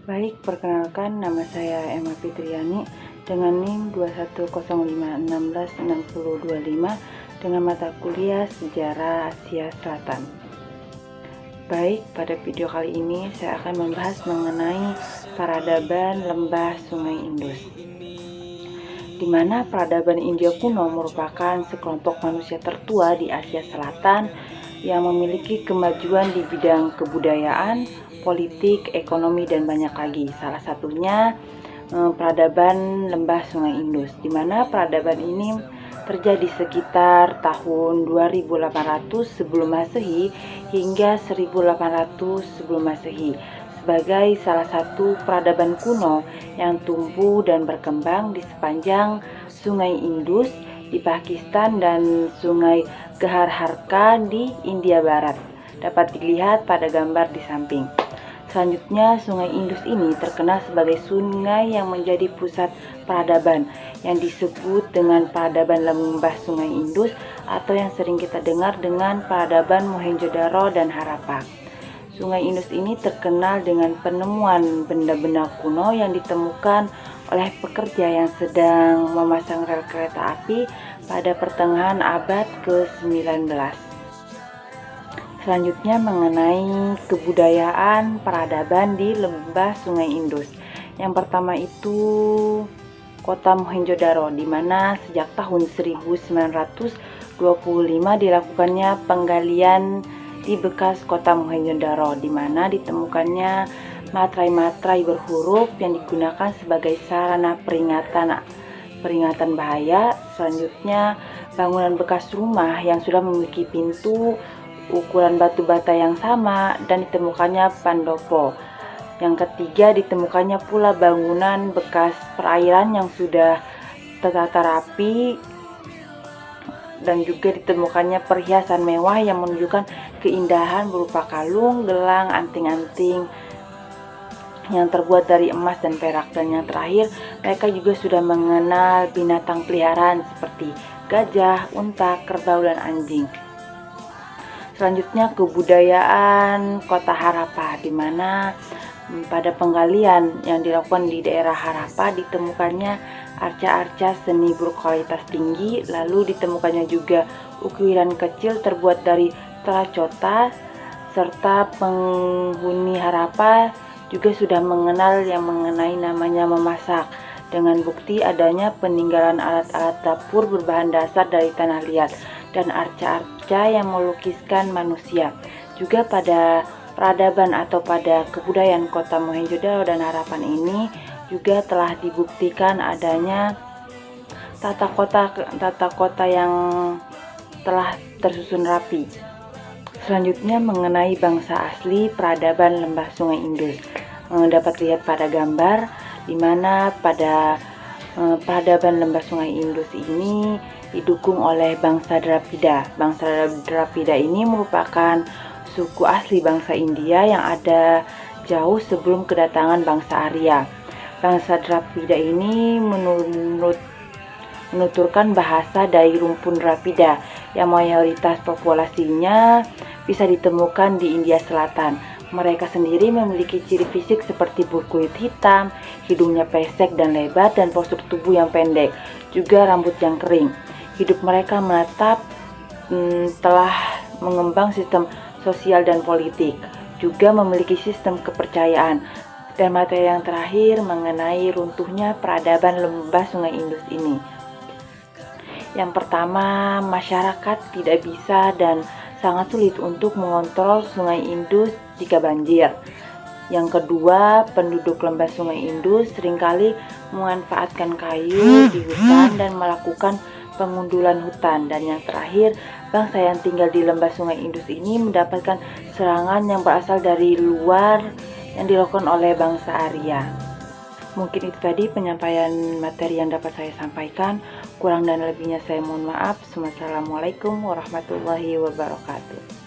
Baik, perkenalkan nama saya Emma Fitriani dengan NIM 21056166025 dengan mata kuliah Sejarah Asia Selatan. Baik, pada video kali ini saya akan membahas mengenai peradaban lembah Sungai Indus, di mana peradaban India kuno merupakan sekelompok manusia tertua di Asia Selatan yang memiliki kemajuan di bidang kebudayaan, politik, ekonomi, dan banyak lagi. Salah satunya peradaban lembah Sungai Indus, di mana peradaban ini terjadi sekitar tahun 2800 sebelum Masehi hingga 1800 sebelum Masehi sebagai salah satu peradaban kuno yang tumbuh dan berkembang di sepanjang Sungai Indus di Pakistan dan Sungai Gharharka di India Barat. Dapat dilihat pada gambar di samping. Selanjutnya, Sungai Indus ini terkenal sebagai sungai yang menjadi pusat peradaban yang disebut dengan peradaban lembah Sungai Indus atau yang sering kita dengar dengan peradaban Mohenjo-daro dan Harappa. Sungai Indus ini terkenal dengan penemuan benda-benda kuno yang ditemukan oleh pekerja yang sedang memasang rel kereta api pada pertengahan abad ke-19. Selanjutnya mengenai kebudayaan peradaban di lembah Sungai Indus. Yang pertama itu kota Mohenjo-daro, di mana sejak tahun 1925 dilakukannya penggalian di bekas kota Mohenjo-daro, di mana ditemukannya materai-materai berhuruf yang digunakan sebagai sarana peringatan bahaya. Selanjutnya, bangunan bekas rumah yang sudah memiliki pintu ukuran batu bata yang sama dan ditemukannya pandopo. Yang ketiga, ditemukannya pula bangunan bekas perairan yang sudah tertata rapi dan juga ditemukannya perhiasan mewah yang menunjukkan keindahan berupa kalung, gelang, anting-anting yang terbuat dari emas dan perak. Dan yang terakhir, mereka juga sudah mengenal binatang peliharaan seperti gajah, unta, kerbau, dan anjing. Selanjutnya kebudayaan kota Harappa, di mana pada penggalian yang dilakukan di daerah Harappa ditemukannya arca-arca seni berkualitas tinggi, lalu ditemukannya juga ukiran kecil terbuat dari teracota, serta penghuni Harappa juga sudah mengenal yang mengenai namanya memasak, dengan bukti adanya peninggalan alat-alat dapur berbahan dasar dari tanah liat dan arca-arca yang melukiskan manusia. Juga pada peradaban atau pada kebudayaan kota Mohenjo-daro dan Harappa ini juga telah dibuktikan adanya tata kota yang telah tersusun rapi. Selanjutnya mengenai bangsa asli peradaban lembah Sungai Indus, dapat lihat pada gambar di mana pada peradaban lembah Sungai Indus ini didukung oleh bangsa Dravida. Bangsa Dravida ini merupakan suku asli bangsa India yang ada jauh sebelum kedatangan bangsa Arya. Bangsa Dravida ini menuturkan bahasa dari rumpun Dravida yang mayoritas populasinya bisa ditemukan di India Selatan. Mereka sendiri memiliki ciri fisik seperti berkulit hitam, hidungnya pesek dan lebar, dan postur tubuh yang pendek, juga rambut yang kering. Hidup mereka menetap telah mengembang sistem sosial dan politik, juga memiliki sistem kepercayaan. Dan materi yang terakhir mengenai runtuhnya peradaban lembah Sungai Indus ini. Yang pertama, masyarakat tidak bisa dan sangat sulit untuk mengontrol Sungai Indus jika banjir. Yang kedua, penduduk lembah Sungai Indus seringkali memanfaatkan kayu di hutan dan melakukan pengundulan hutan. Dan yang terakhir, bangsa yang tinggal di lembah Sungai Indus ini mendapatkan serangan yang berasal dari luar yang dilakukan oleh bangsa Arya. Mungkin itu tadi penyampaian materi yang dapat saya sampaikan. Kurang dan lebihnya saya mohon maaf. Wassalamualaikum warahmatullahi wabarakatuh.